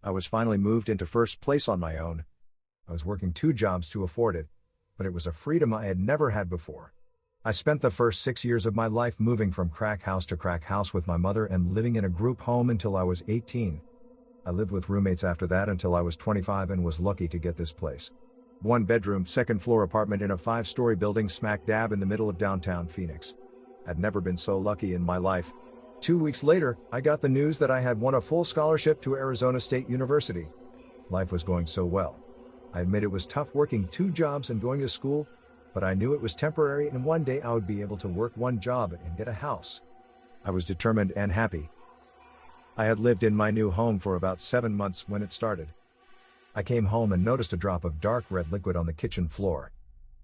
I was finally moved into first place on my own. I was working 2 jobs to afford it, but it was a freedom I had never had before. I spent the first 6 years of my life moving from crack house to crack house with my mother and living in a group home until I was 18. I lived with roommates after that until I was 25 and was lucky to get this place. 1-bedroom, second-floor apartment in a 5-story building smack dab in the middle of downtown Phoenix. I'd never been so lucky in my life. 2 weeks later, I got the news that I had won a full scholarship to Arizona State University. Life was going so well. I admit it was tough working 2 jobs and going to school, but I knew it was temporary and one day I would be able to work 1 job and get a house. I was determined and happy. I had lived in my new home for about 7 months when it started. I came home and noticed a drop of dark red liquid on the kitchen floor.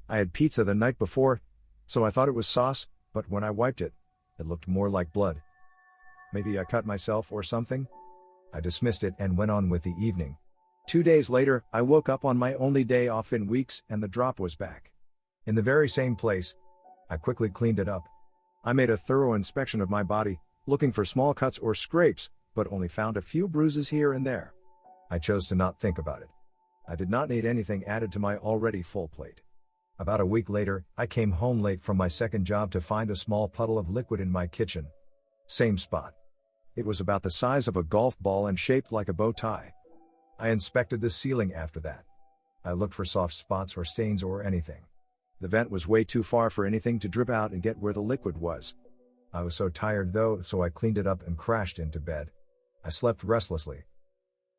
I had pizza the night before, so I thought it was sauce, but when I wiped it, it looked more like blood. Maybe I cut myself or something? I dismissed it and went on with the evening. 2 days later, I woke up on my only day off in weeks and the drop was back. In the very same place. I quickly cleaned it up. I made a thorough inspection of my body, looking for small cuts or scrapes, but only found a few bruises here and there. I chose to not think about it. I did not need anything added to my already full plate. About a week later, I came home late from my second job to find a small puddle of liquid in my kitchen. Same spot. It was about the size of a golf ball and shaped like a bow tie. I inspected the ceiling after that. I looked for soft spots or stains or anything. The vent was way too far for anything to drip out and get where the liquid was. I was so tired though, so I cleaned it up and crashed into bed. I slept restlessly.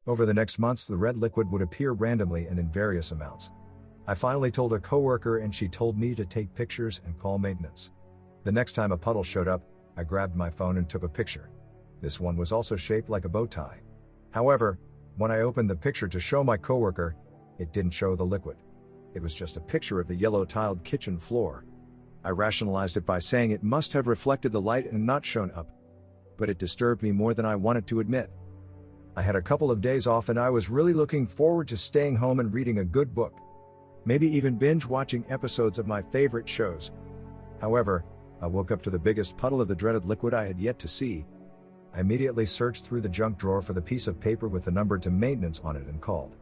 Over the next months, the red liquid would appear randomly and in various amounts. I finally told a coworker and she told me to take pictures and call maintenance. The next time a puddle showed up, I grabbed my phone and took a picture. This one was also shaped like a bow tie. However, when I opened the picture to show my coworker, it didn't show the liquid. It was just a picture of the yellow-tiled kitchen floor. I rationalized it by saying it must have reflected the light and not shown up. But it disturbed me more than I wanted to admit. I had a couple of days off and I was really looking forward to staying home and reading a good book. Maybe even binge-watching episodes of my favorite shows. However, I woke up to the biggest puddle of the dreaded liquid I had yet to see. I immediately searched through the junk drawer for the piece of paper with the number to maintenance on it and called.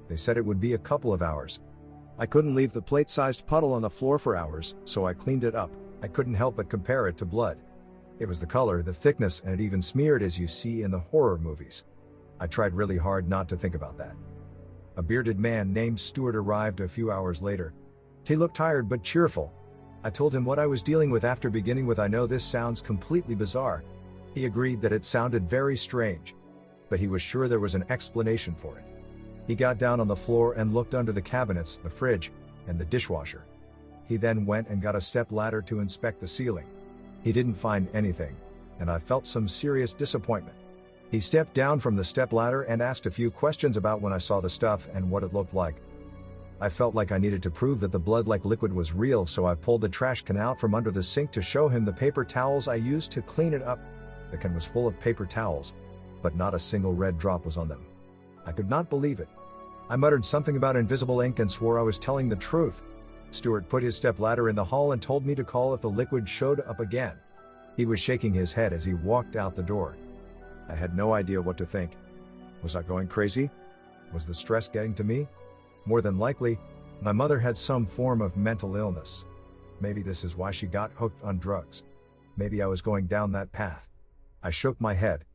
They said it would be a couple of hours. I couldn't leave the plate-sized puddle on the floor for hours, so I cleaned it up. I couldn't help but compare it to blood. It was the color, the thickness, and it even smeared as you see in the horror movies. I tried really hard not to think about that. A bearded man named Stuart arrived a few hours later. He looked tired but cheerful. I told him what I was dealing with after beginning with "I know this sounds completely bizarre." He agreed that it sounded very strange, but he was sure there was an explanation for it. He got down on the floor and looked under the cabinets, the fridge, and the dishwasher. He then went and got a step ladder to inspect the ceiling. He didn't find anything, and I felt some serious disappointment. He stepped down from the step ladder and asked a few questions about when I saw the stuff and what it looked like. I felt like I needed to prove that the blood-like liquid was real, so I pulled the trash can out from under the sink to show him the paper towels I used to clean it up. The can was full of paper towels, but not a single red drop was on them. I could not believe it. I muttered something about invisible ink and swore I was telling the truth. Stuart put his stepladder in the hall and told me to call if the liquid showed up again. He was shaking his head as he walked out the door. I had no idea what to think. Was I going crazy? Was the stress getting to me? More than likely, my mother had some form of mental illness. Maybe this is why she got hooked on drugs. Maybe I was going down that path. I shook my head.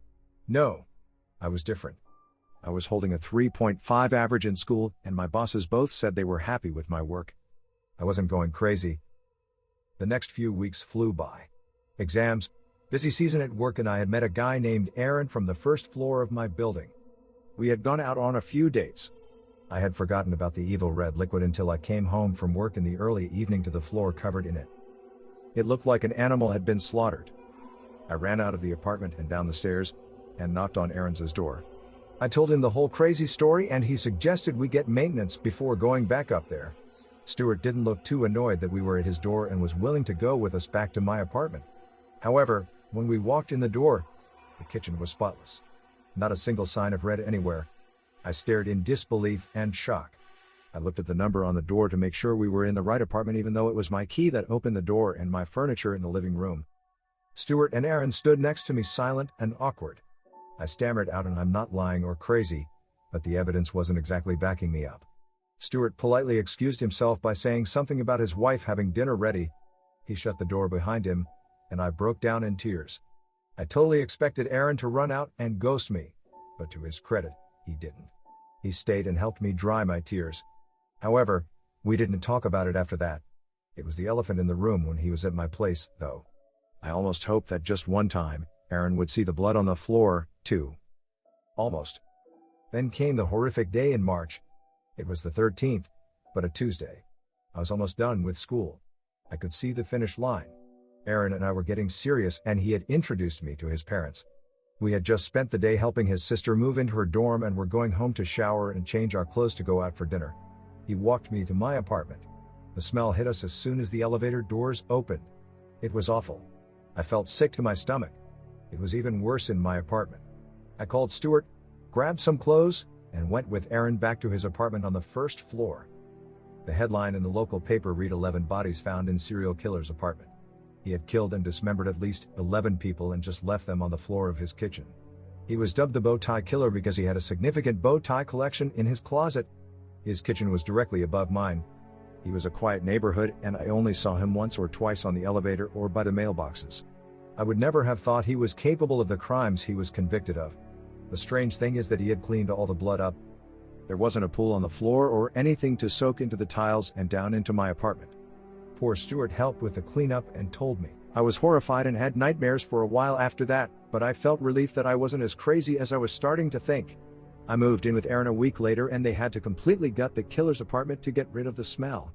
No. I was different. I was holding a 3.5 average in school, and my bosses both said they were happy with my work. I wasn't going crazy. The next few weeks flew by. Exams, busy season at work, and I had met a guy named Aaron from the first floor of my building. We had gone out on a few dates. I had forgotten about the evil red liquid until I came home from work in the early evening to the floor covered in it. It looked like an animal had been slaughtered. I ran out of the apartment and down the stairs, and knocked on Aaron's door. I told him the whole crazy story, and he suggested we get maintenance before going back up there. Stuart didn't look too annoyed that we were at his door and was willing to go with us back to my apartment. However, when we walked in the door, the kitchen was spotless. Not a single sign of red anywhere. I stared in disbelief and shock. I looked at the number on the door to make sure we were in the right apartment, even though it was my key that opened the door and my furniture in the living room. Stuart and Aaron stood next to me, silent and awkward. I stammered out, "And I'm not lying or crazy. but the evidence wasn't exactly backing me up. Stuart politely excused himself by saying something about his wife having dinner ready. He shut the door behind him, and I broke down in tears. I totally expected Aaron to run out and ghost me, but to his credit, he didn't. He stayed and helped me dry my tears. However, we didn't talk about it after that. It was the elephant in the room when he was at my place, though. I almost hoped that just one time, Aaron would see the blood on the floor, too. Almost. Then came the horrific day in March. It was the 13th, but a Tuesday. I was almost done with school. I could see the finish line. Aaron and I were getting serious, and he had introduced me to his parents. We had just spent the day helping his sister move into her dorm and were going home to shower and change our clothes to go out for dinner. He walked me to my apartment. The smell hit us as soon as the elevator doors opened. It was awful. I felt sick to my stomach. It was even worse in my apartment. I called Stuart, grabbed some clothes, and went with Aaron back to his apartment on the first floor. The headline in the local paper read 11 bodies found in serial killer's apartment. He had killed and dismembered at least 11 people and just left them on the floor of his kitchen. He was dubbed the bow tie killer because he had a significant bow tie collection in his closet. His kitchen was directly above mine. He was a quiet neighborhood, and I only saw him once or twice on the elevator or by the mailboxes. I would never have thought he was capable of the crimes he was convicted of. The strange thing is that he had cleaned all the blood up. There wasn't a pool on the floor or anything to soak into the tiles and down into my apartment. Poor Stuart helped with the cleanup and told me. I was horrified and had nightmares for a while after that, but I felt relief that I wasn't as crazy as I was starting to think. I moved in with Aaron a week later, and they had to completely gut the killer's apartment to get rid of the smell.